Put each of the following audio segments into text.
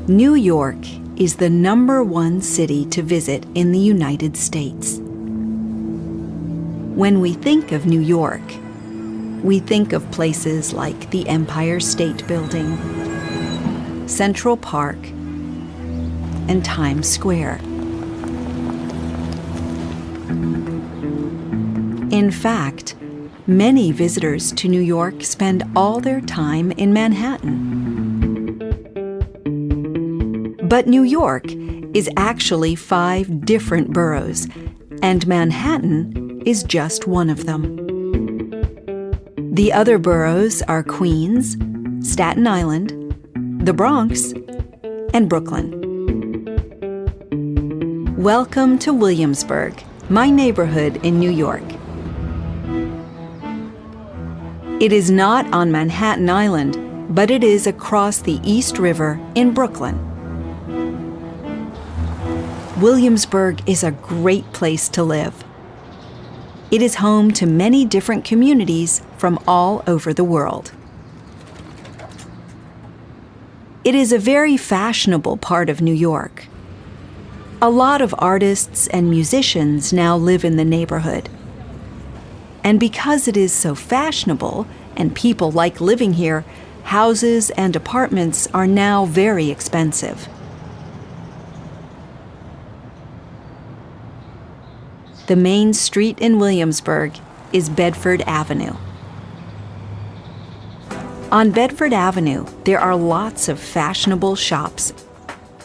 New York is the #1 city to visit in the United States. When we think of New York, we think of places like the Empire State Building, Central Park, and Times Square. In fact, many visitors to New York spend all their time in Manhattan. But New York is actually 5 different boroughs, and Manhattan is just one of them. The other boroughs are Queens, Staten Island, the Bronx, and Brooklyn. Welcome to Williamsburg, my neighborhood in New York. It is not on Manhattan Island, but it is across the East River in Brooklyn. Williamsburg is a great place to live. It is home to many different communities from all over the world. It is a very fashionable part of New York. A lot of artists and musicians now live in the neighborhood. And because it is so fashionable and people like living here, houses and apartments are now very expensive. The main street in Williamsburg is Bedford Avenue. On Bedford Avenue, there are lots of fashionable shops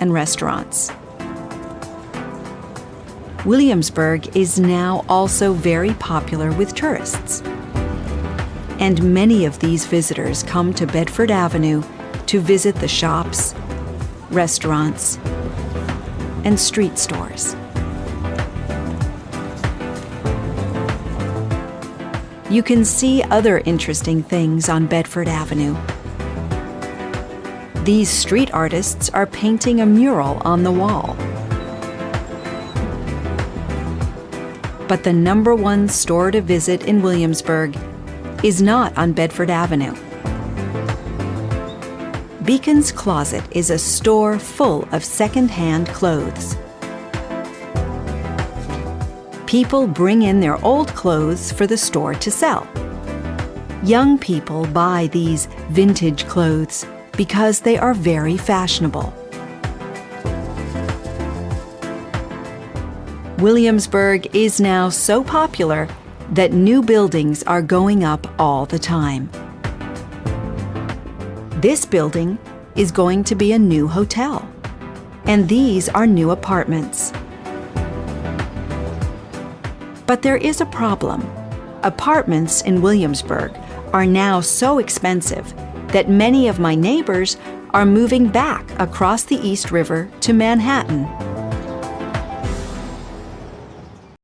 and restaurants. Williamsburg is now also very popular with tourists. And many of these visitors come to Bedford Avenue to visit the shops, restaurants, and street stores. You can see other interesting things on Bedford Avenue. These street artists are painting a mural on the wall. But the #1 store to visit in Williamsburg is not on Bedford Avenue. Beacon's Closet is a store full of second-hand clothes. People bring in their old clothes for the store to sell. Young people buy these vintage clothes because they are very fashionable. Williamsburg is now so popular that new buildings are going up all the time. This building is going to be a new hotel, and these are new apartments. But there is a problem. Apartments in Williamsburg are now so expensive that many of my neighbors are moving back across the East River to Manhattan.